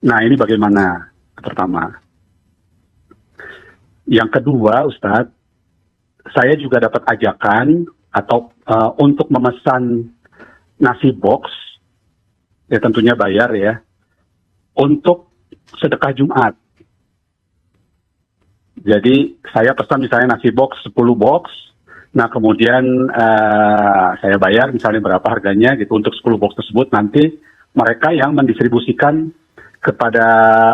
Nah, ini bagaimana? Pertama. Yang kedua, Ustadz, saya juga dapat ajakan atau untuk memesan nasi box, ya tentunya bayar ya, untuk sedekah Jumat. Jadi saya pesan misalnya nasi box 10 box, nah kemudian saya bayar misalnya berapa harganya gitu untuk 10 box tersebut, nanti mereka yang mendistribusikan kepada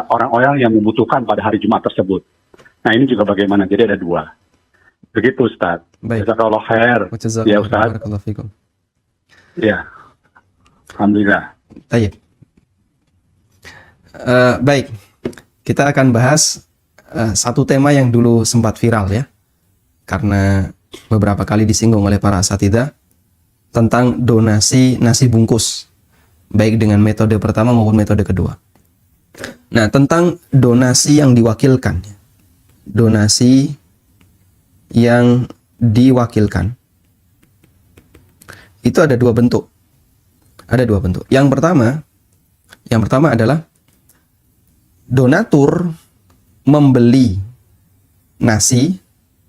orang-orang yang membutuhkan pada hari Jumat tersebut. Nah ini juga bagaimana, jadi ada dua. Begitu Ustaz. Baik. Jazakallah khair. Ya Ustaz. Barakallahu fikum. Ya. Alhamdulillah. Baik. Baik. Kita akan bahas satu tema yang dulu sempat viral ya. Karena beberapa kali disinggung oleh para asatidzah tentang donasi nasi bungkus. Baik dengan metode pertama maupun metode kedua. Nah, tentang donasi yang diwakilkan. Donasi yang diwakilkan. Itu ada dua bentuk. Ada dua bentuk. Yang pertama adalah donatur membeli nasi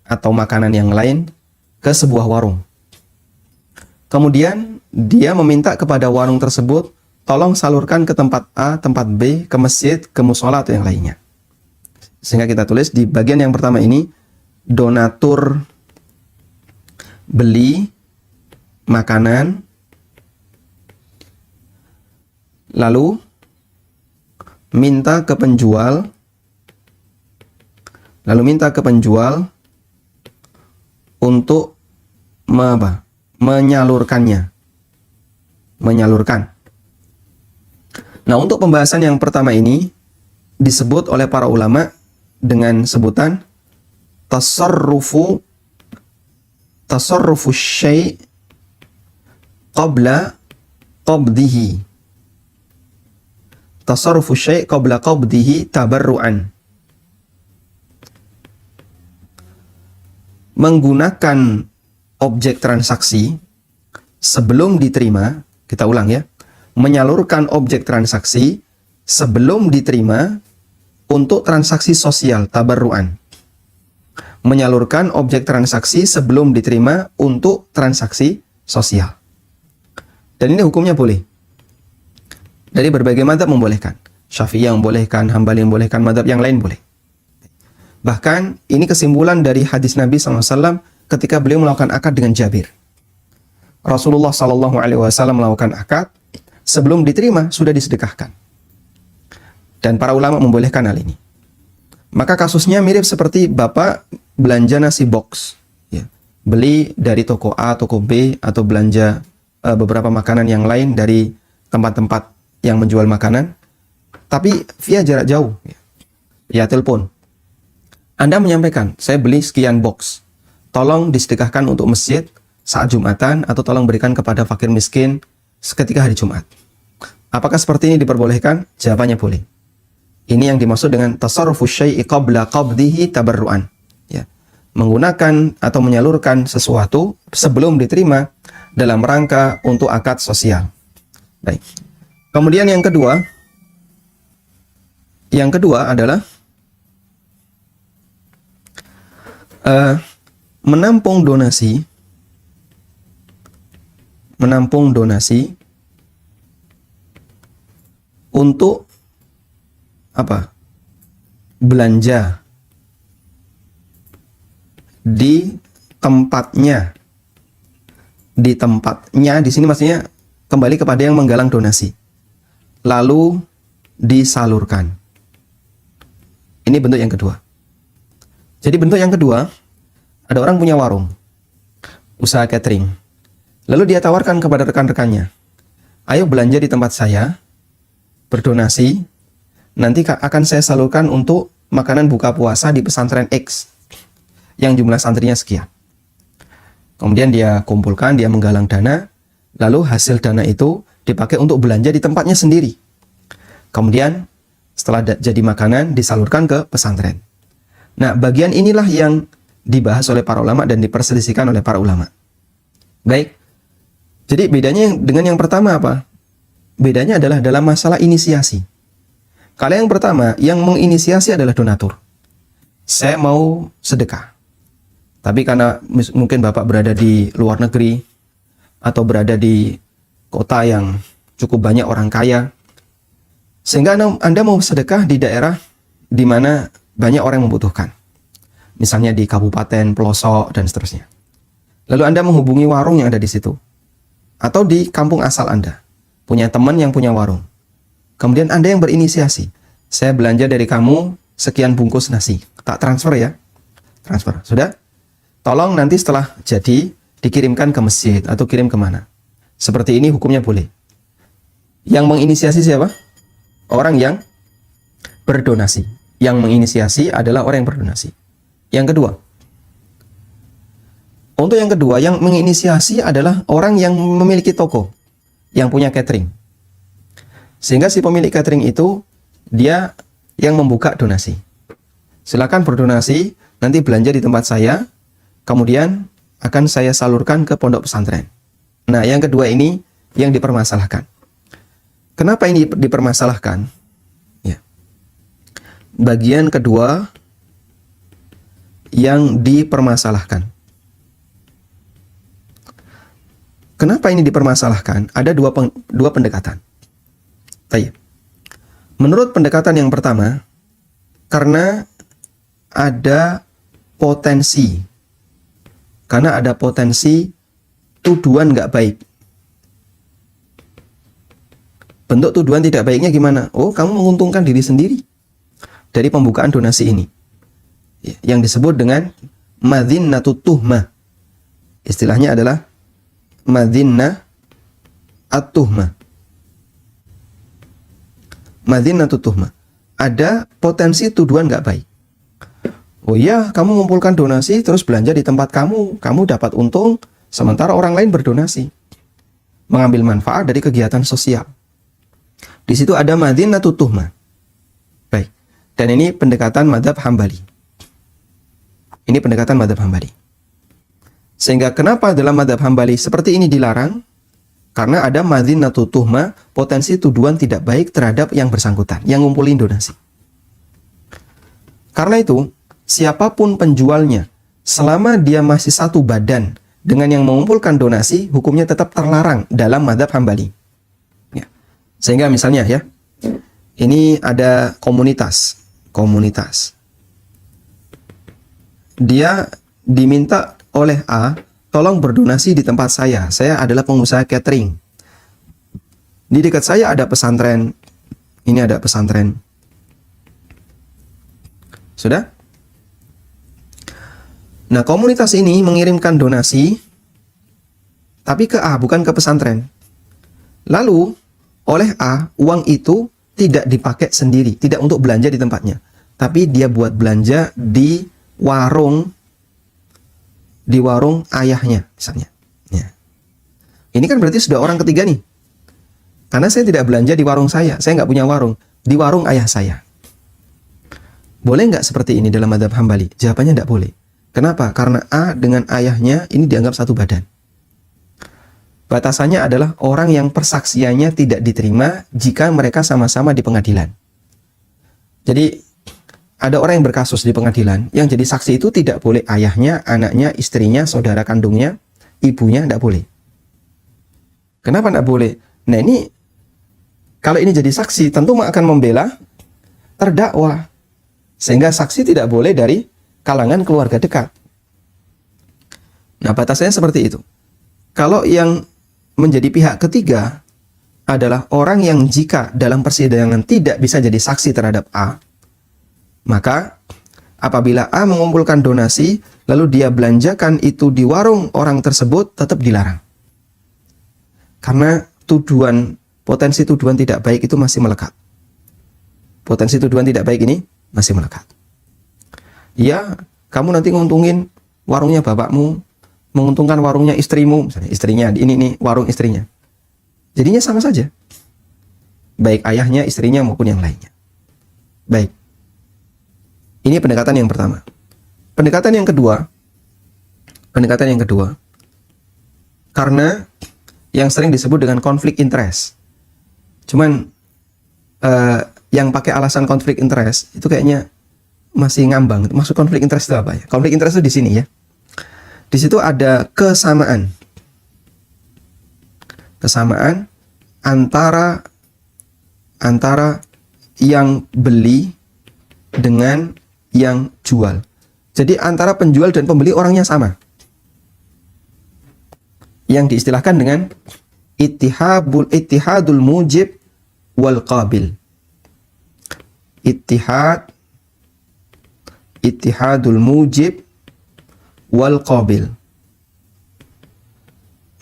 atau makanan yang lain ke sebuah warung. Kemudian dia meminta kepada warung tersebut, tolong salurkan ke tempat A, tempat B, ke masjid, ke mushola atau yang lainnya. Sehingga kita tulis di bagian yang pertama ini, donatur beli makanan, lalu minta ke penjual, untuk menyalurkannya. Nah, untuk pembahasan yang pertama ini disebut oleh para ulama dengan sebutan tasarrufu syai' qabla qabdihi. Tasarrufu syai' qabla qabdihi tabarru'an. Menggunakan objek transaksi sebelum diterima, kita ulang ya, menyalurkan objek transaksi sebelum diterima untuk transaksi sosial, tabarru'an. Menyalurkan objek transaksi sebelum diterima untuk transaksi sosial. Dan ini hukumnya boleh. Dari berbagai mazhab membolehkan. Syafi'i yang membolehkan, Hambali yang membolehkan, mazhab yang lain boleh. Bahkan ini kesimpulan dari hadis Nabi SAW ketika beliau melakukan akad dengan Jabir. Rasulullah SAW melakukan akad, sebelum diterima sudah disedekahkan. Dan para ulama membolehkan hal ini. Maka kasusnya mirip seperti bapak belanja nasi box, ya. Beli dari toko A, toko B, atau belanja beberapa makanan yang lain dari tempat-tempat yang menjual makanan, tapi via jarak jauh, ya telepon. Anda menyampaikan, saya beli sekian box, tolong disedekahkan untuk masjid saat Jumatan, atau tolong berikan kepada fakir miskin seketika hari Jumat. Apakah seperti ini diperbolehkan? Jawabannya boleh. Ini yang dimaksud dengan tasarrufu syai'i qabla qabdihi tabarru'an. Ya. Menggunakan atau menyalurkan sesuatu sebelum diterima dalam rangka untuk akad sosial. Baik. Kemudian yang kedua adalah menampung donasi untuk apa? Belanja di tempatnya. Di sini maksudnya kembali kepada yang menggalang donasi. Lalu disalurkan. Ini bentuk yang kedua. Jadi bentuk yang kedua, ada orang punya warung, usaha catering. Lalu dia tawarkan kepada rekan-rekannya, ayo belanja di tempat saya, berdonasi, nanti akan saya salurkan untuk makanan buka puasa di pesantren X, yang jumlah santrinya sekian. Kemudian dia kumpulkan, dia menggalang dana, lalu hasil dana itu dipakai untuk belanja di tempatnya sendiri. Kemudian setelah jadi makanan, disalurkan ke pesantren. Nah, bagian inilah yang dibahas oleh para ulama dan diperselisihkan oleh para ulama. Baik. Jadi bedanya dengan yang pertama apa? Bedanya adalah dalam masalah inisiasi. Kalau yang pertama, yang menginisiasi adalah donatur. Saya mau sedekah. Tapi karena mungkin Bapak berada di luar negeri atau berada di kota yang cukup banyak orang kaya, sehingga Anda mau sedekah di daerah di mana banyak orang yang membutuhkan. Misalnya di kabupaten, pelosok, dan seterusnya. Lalu Anda menghubungi warung yang ada di situ. Atau di kampung asal Anda. Punya teman yang punya warung. Kemudian Anda yang berinisiasi. Saya belanja dari kamu sekian bungkus nasi. Tak transfer ya. Transfer. Sudah? Tolong nanti setelah jadi dikirimkan ke masjid atau kirim kemana. Seperti ini hukumnya boleh. Yang menginisiasi siapa? Orang yang berdonasi. Yang menginisiasi adalah orang yang berdonasi. Yang kedua. Untuk yang kedua, yang menginisiasi adalah orang yang memiliki toko. Yang punya catering. Sehingga si pemilik catering itu, dia yang membuka donasi. Silakan berdonasi, nanti belanja di tempat saya, kemudian akan saya salurkan ke pondok pesantren. Nah, yang kedua ini yang dipermasalahkan. Kenapa ini dipermasalahkan? Ya. Bagian kedua yang dipermasalahkan. Kenapa ini dipermasalahkan? Ada dua pendekatan. Baik. Menurut pendekatan yang pertama, karena ada potensi. Karena ada potensi tuduhan nggak baik. Bentuk tuduhan tidak baiknya gimana? Oh, kamu menguntungkan diri sendiri dari pembukaan donasi ini. Yang disebut dengan madhinnatut tuhmah. Istilahnya adalah madhinnah at-tuhmah. Madhinnatut tuhmah. Ada potensi tuduhan nggak baik. Oh iya, kamu mengumpulkan donasi terus belanja di tempat kamu dapat untung, sementara orang lain berdonasi. Mengambil manfaat dari kegiatan sosial. Di situ ada madhinnatut tuhmah. Baik. Dan ini pendekatan mazhab Hambali. Ini pendekatan mazhab Hambali. Sehingga kenapa dalam mazhab Hambali seperti ini dilarang? Karena ada madhinnatut tuhmah, potensi tuduhan tidak baik terhadap yang bersangkutan, yang ngumpulin donasi. Karena itu, siapapun penjualnya, selama dia masih satu badan dengan yang mengumpulkan donasi, hukumnya tetap terlarang dalam mazhab Hambali. Ya. Sehingga misalnya ya, ini ada komunitas. Dia diminta oleh A, tolong berdonasi di tempat saya. Saya adalah pengusaha catering. Di dekat saya ada pesantren. Ini ada pesantren. Sudah? Nah, komunitas ini mengirimkan donasi, tapi ke A, bukan ke pesantren. Lalu, oleh A, uang itu tidak dipakai sendiri, tidak untuk belanja di tempatnya. Tapi dia buat belanja di warung ayahnya misalnya. Ya. Ini kan berarti sudah orang ketiga nih. Karena saya tidak belanja di warung saya nggak punya warung, di warung ayah saya. Boleh nggak seperti ini dalam mazhab Hambali? Jawabannya nggak boleh. Kenapa? Karena A dengan ayahnya ini dianggap satu badan. Batasannya adalah orang yang persaksiannya tidak diterima jika mereka sama-sama di pengadilan. Jadi ada orang yang berkasus di pengadilan, yang jadi saksi itu tidak boleh ayahnya, anaknya, istrinya, saudara kandungnya, ibunya, tidak boleh. Kenapa tidak boleh? Nah ini, kalau ini jadi saksi, tentu akan membela terdakwa. Sehingga saksi tidak boleh dari kalangan keluarga dekat. Nah batasannya seperti itu. Kalau yang menjadi pihak ketiga adalah orang yang jika dalam persidangan tidak bisa jadi saksi terhadap A, maka apabila A mengumpulkan donasi lalu dia belanjakan itu di warung orang tersebut, tetap dilarang. Karena potensi tuduhan tidak baik itu masih melekat. Potensi tuduhan tidak baik ini masih melekat. Ya, kamu nanti nguntungin warungnya bapakmu, menguntungkan warungnya istrimu, misalnya istrinya, ini nih warung istrinya. Jadinya sama saja. Baik ayahnya, istrinya maupun yang lainnya. Baik. Ini pendekatan yang pertama. Pendekatan yang kedua, karena yang sering disebut dengan konflik interest. Cuman yang pakai alasan konflik interest itu kayaknya masih ngambang. Maksud konflik interest itu apa ya? Konflik interest itu di sini ya. Di situ ada kesamaan. Kesamaan antara yang beli dengan yang jual. Jadi antara penjual dan pembeli orangnya sama. Yang diistilahkan dengan ittihadul mujib wal qabil. Ittihadul mujib wal qabil.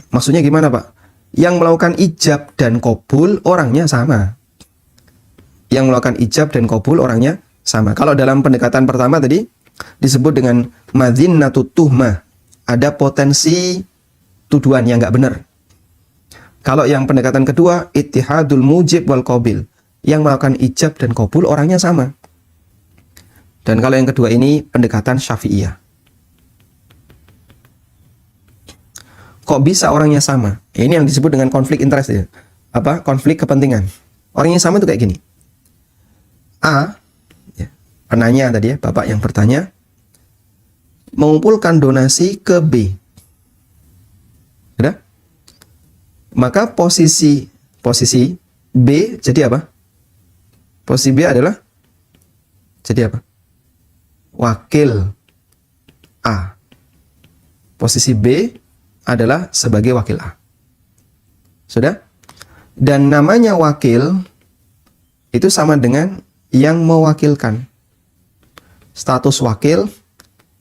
Maksudnya gimana, Pak? Yang melakukan ijab dan qabul orangnya sama. Yang melakukan ijab dan qabul orangnya sama. Kalau dalam pendekatan pertama tadi disebut dengan madhinnatut tuhmah, ada potensi tuduhan yang nggak benar. Kalau yang pendekatan kedua, ittihadul mujib wal qabil, yang melakukan ijab dan qabul orangnya sama. Dan kalau yang kedua ini pendekatan Syafi'iyah. Kok bisa orangnya sama? Ini yang disebut dengan konflik interest ya. Apa? Konflik kepentingan. Orangnya sama itu kayak gini. A, ya, penanya tadi ya, Bapak yang bertanya, mengumpulkan donasi ke B. Sudah? Maka posisi B jadi apa? Posisi B adalah jadi apa? Wakil A. Posisi B adalah sebagai wakil A. Sudah? Dan namanya wakil itu sama dengan yang mewakilkan. Status wakil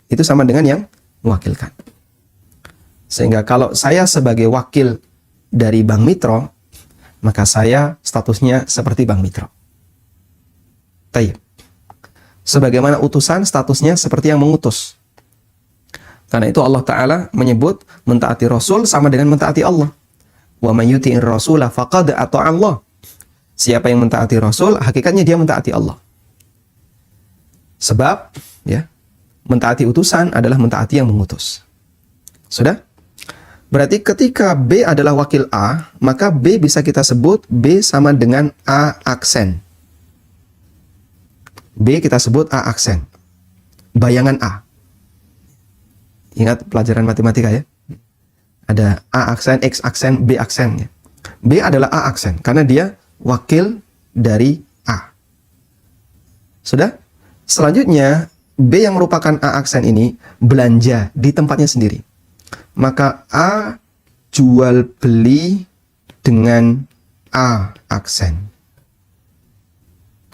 itu sama dengan yang mewakilkan. Sehingga kalau saya sebagai wakil dari Bank Mitro, maka saya statusnya seperti Bank Mitro. Tayyib. Sebagaimana utusan statusnya seperti yang mengutus. Karena itu Allah Ta'ala menyebut mentaati Rasul sama dengan mentaati Allah. Wa man yuti'ir rasula faqad ata'a Allah. Siapa yang mentaati Rasul, hakikatnya dia mentaati Allah. Sebab, ya, mentaati utusan adalah mentaati yang mengutus. Sudah? Berarti ketika B adalah wakil A, maka B bisa kita sebut B sama dengan A aksen. B kita sebut A aksen. Bayangan A. Ingat pelajaran matematika ya? Ada A aksen, X aksen, B aksen. Ya. B adalah A aksen, karena dia wakil dari A. Sudah? Selanjutnya, B yang merupakan A aksen ini belanja di tempatnya sendiri. Maka A jual beli dengan A aksen.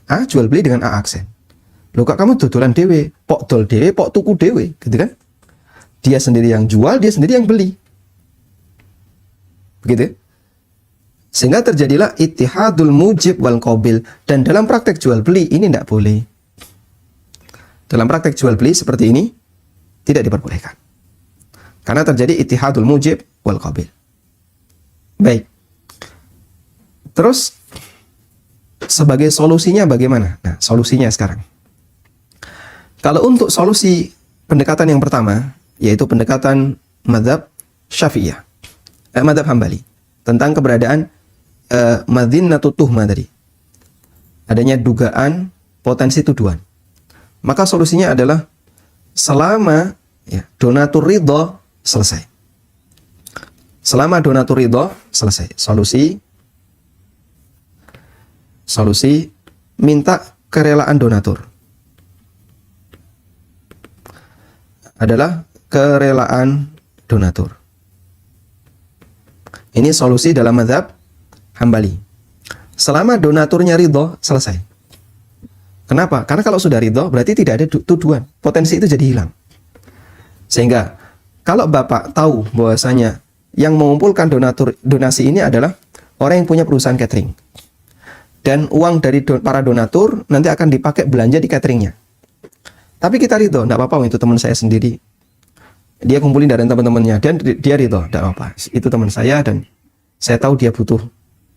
A jual beli dengan A aksen. Loh kok kamu dodolan dewe, pok dol dewe, pok tuku dewe, gitu kan? Dia sendiri yang jual, dia sendiri yang beli. Begitu. Sehingga terjadilah ittihadul mujib wal qabil. Dan dalam praktek jual beli ini tidak boleh. Dalam praktek jual beli seperti ini tidak diperbolehkan. Karena terjadi ittihadul mujib wal qabil. Baik. Terus sebagai solusinya bagaimana? Nah, solusinya sekarang. Kalau untuk solusi pendekatan yang pertama, yaitu pendekatan mazhab Syafi'iyah, mazhab Hambali, tentang keberadaan madhinnatut tuhmah tadi. Adanya dugaan potensi tuduhan. Maka solusinya adalah selama ya, donatur ridho selesai. Selama donatur ridho selesai. Solusi minta kerelaan donatur. Adalah kerelaan donatur. Ini solusi dalam mazhab Hambali. Selama donaturnya ridho, selesai. Kenapa? Karena kalau sudah ridho, berarti tidak ada tuduhan. Potensi itu jadi hilang. Sehingga, kalau Bapak tahu bahwasanya yang mengumpulkan donasi ini adalah orang yang punya perusahaan catering. Dan uang dari para donatur nanti akan dipakai belanja di cateringnya. Tapi kita ridho, tidak apa-apa, itu teman saya sendiri. Dia kumpulin dari teman-temannya, dan dia ridho, tidak apa-apa. Itu teman saya, dan saya tahu dia butuh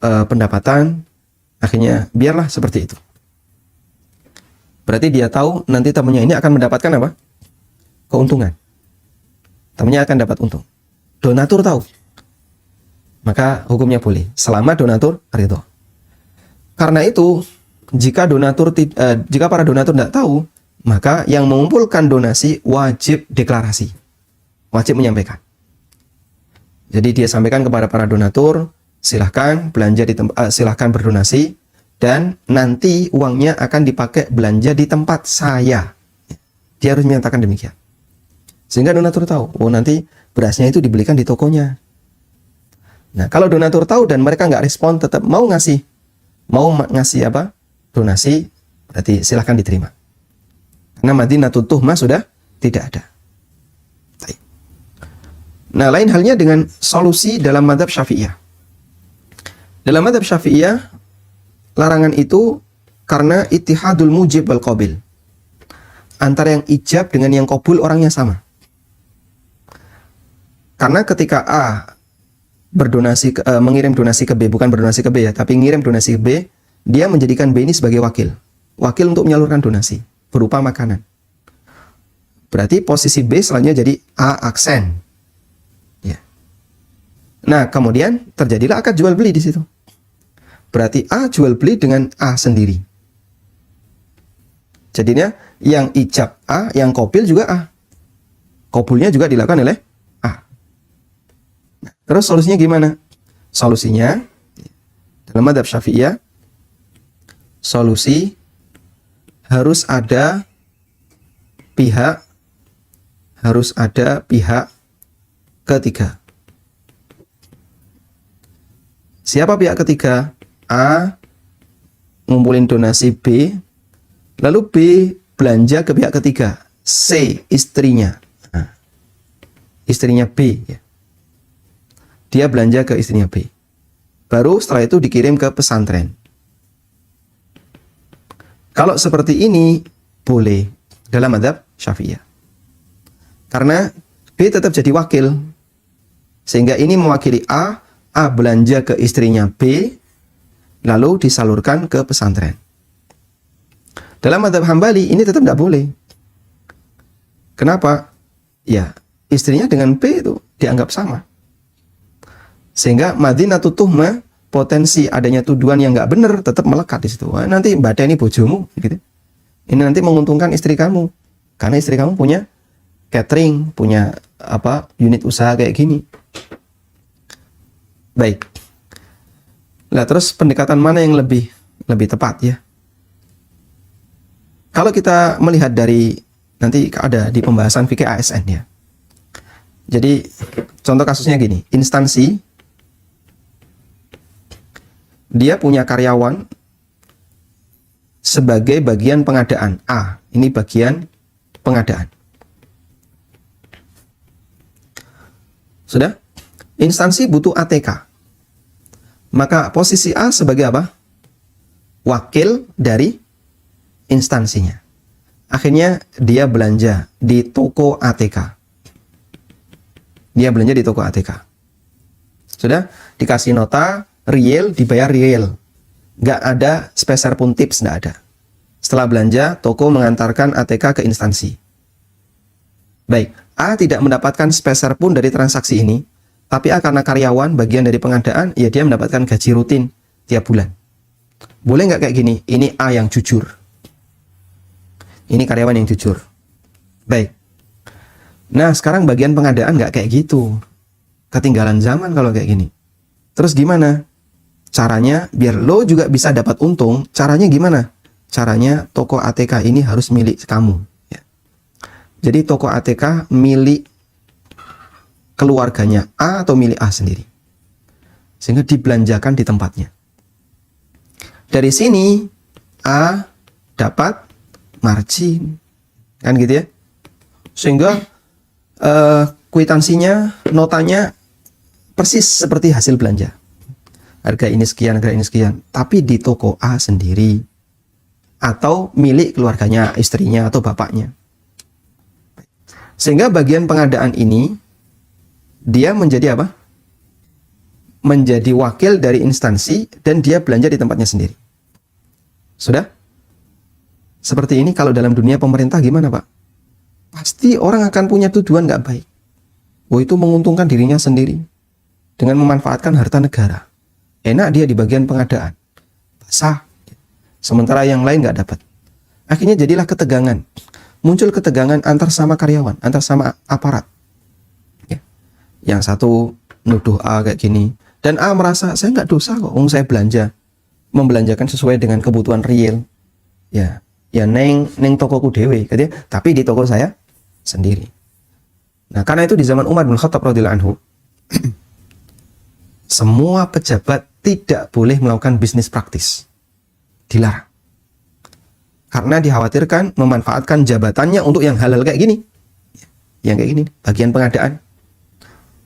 pendapatan, akhirnya biarlah seperti itu. Berarti dia tahu nanti temannya ini akan mendapatkan apa? Keuntungan. Temannya akan dapat untung. Donatur tahu. Maka hukumnya boleh, selama donatur ridho. Karena itu, jika para donatur tidak tahu, maka yang mengumpulkan donasi wajib deklarasi, wajib menyampaikan. Jadi dia sampaikan kepada para donatur, silahkan belanja silahkan berdonasi, dan nanti uangnya akan dipakai belanja di tempat saya. Dia harus menyatakan demikian, sehingga donatur tahu, oh nanti berasnya itu dibelikan di tokonya. Nah, kalau donatur tahu dan mereka nggak respon, tetap mau ngasih apa? Donasi, berarti silahkan diterima. Karena Madinatut Tuhmah sudah tidak ada. Baik. Nah, lain halnya dengan solusi dalam mazhab Syafi'iyah. Dalam mazhab Syafi'iyah, larangan itu karena ittihadul mujib wal qabil. Antara yang ijab dengan yang qabul orangnya sama. Karena ketika A mengirim donasi ke B, bukan berdonasi ke B ya, tapi ngirim donasi ke B, dia menjadikan B ini sebagai wakil untuk menyalurkan donasi berupa makanan. Berarti posisi B selanjutnya jadi A aksen. Ya. Nah, kemudian terjadilah akad jual beli di situ. Berarti A jual beli dengan A sendiri. Jadinya yang ijab A, yang qabil juga A. Qabulnya juga dilakukan oleh A. Nah, terus solusinya gimana? Solusinya dalam mazhab Syafi'iyah, solusi harus ada pihak ketiga. Siapa pihak ketiga? A ngumpulin donasi B, lalu B belanja ke pihak ketiga, C istrinya. Nah, istrinya B ya. Dia belanja ke istrinya B. Baru setelah itu dikirim ke pesantren. Kalau seperti ini boleh dalam mazhab Syafi'iyah. Karena B tetap jadi wakil. Sehingga ini mewakili A belanja ke istrinya B, lalu disalurkan ke pesantren. Dalam mazhab Hambali ini tetap tidak boleh. Kenapa? Ya, istrinya dengan B itu dianggap sama. Sehingga Madinatut Tuhmah, potensi adanya tuduhan yang nggak benar tetap melekat di situ. Wah, nanti Mbak ini bojomu, gitu. Ini nanti menguntungkan istri kamu, karena istri kamu punya catering, punya unit usaha kayak gini. Baik. Nah, terus pendekatan mana yang lebih tepat ya? Kalau kita melihat dari nanti ada di pembahasan fikih ASN ya. Jadi contoh kasusnya gini, instansi dia punya karyawan sebagai bagian pengadaan. A, ini bagian pengadaan. Sudah? Instansi butuh ATK. Maka posisi A sebagai apa? Wakil dari instansinya. Akhirnya dia belanja di toko ATK. Dia belanja di toko ATK. Sudah? Dikasih nota, real, dibayar real. Nggak ada speser pun tips, nggak ada. Setelah belanja, toko mengantarkan ATK ke instansi. Baik, A tidak mendapatkan speser pun dari transaksi ini, tapi A karena karyawan, bagian dari pengadaan, ya dia mendapatkan gaji rutin tiap bulan. Boleh nggak kayak gini? Ini A yang jujur. Ini karyawan yang jujur. Baik. Nah, sekarang bagian pengadaan nggak kayak gitu. Ketinggalan zaman kalau kayak gini. Terus gimana? Caranya, biar lo juga bisa dapat untung, caranya gimana? Caranya, toko ATK ini harus milik kamu. Ya. Jadi, toko ATK milik keluarganya A atau milik A sendiri. Sehingga dibelanjakan di tempatnya. Dari sini, A dapat margin. Kan gitu ya? Sehingga kwitansinya, notanya persis seperti hasil belanja. Harga ini sekian, harga ini sekian. Tapi di toko A sendiri. Atau milik keluarganya, istrinya, atau bapaknya. Sehingga bagian pengadaan ini, dia menjadi apa? Menjadi wakil dari instansi, dan dia belanja di tempatnya sendiri. Sudah? Seperti ini kalau dalam dunia pemerintah gimana Pak? Pasti orang akan punya tujuan nggak baik. Oh, itu menguntungkan dirinya sendiri. Dengan memanfaatkan harta negara. Enak dia di bagian pengadaan. Sah. sementara yang lain nggak dapat. Akhirnya jadilah ketegangan. Muncul ketegangan antar sama karyawan, antar sama aparat. Ya. Yang satu nuduh A kayak gini, dan A merasa saya nggak dosa kok, saya membelanjakan sesuai dengan kebutuhan real. Ya, neng tokoku dewe, katanya, tapi di toko saya sendiri. Nah, karena itu di zaman Umar bin Khattab radhiyallahu anhu, semua pejabat tidak boleh melakukan bisnis praktis. Dilarang. Karena dikhawatirkan memanfaatkan jabatannya untuk yang halal kayak gini. Yang kayak gini, bagian pengadaan.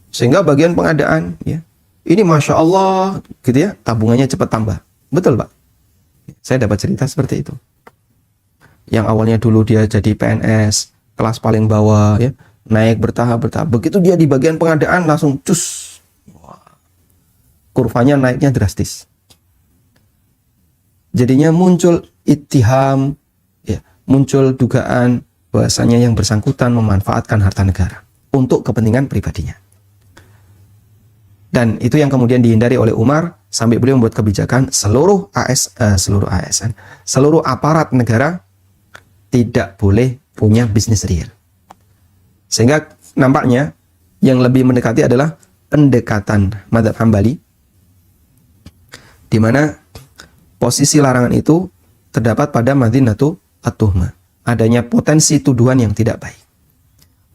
Sehingga bagian pengadaan, ya, ini Masya Allah, gitu ya, tabungannya cepat tambah. Betul, Pak? Saya dapat cerita seperti itu. Yang awalnya dulu dia jadi PNS, kelas paling bawah, ya, naik bertahap. Begitu dia di bagian pengadaan, langsung cus. Wah, kurvanya naiknya drastis. Jadinya muncul ittiham, ya, muncul dugaan bahwasanya yang bersangkutan memanfaatkan harta negara untuk kepentingan pribadinya. Dan itu yang kemudian dihindari oleh Umar sampai beliau membuat kebijakan seluruh ASN, seluruh aparat negara tidak boleh punya bisnis real. Sehingga nampaknya yang lebih mendekati adalah pendekatan Madzhab Hambali, di mana posisi larangan itu terdapat pada madzinatu at-tuhmah, adanya potensi tuduhan yang tidak baik.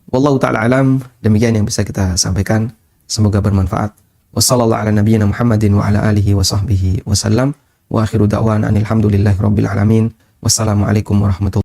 Wallahu ta'ala alam, demikian yang bisa kita sampaikan, semoga bermanfaat. Wassallallahu ala nabiyyina Muhammadin wa ala alihi wa sahbihi wasallam, wa akhiru da'wana alhamdulillahi rabbil alamin. Wassalamualaikum warahmatullahi wabarakatuh.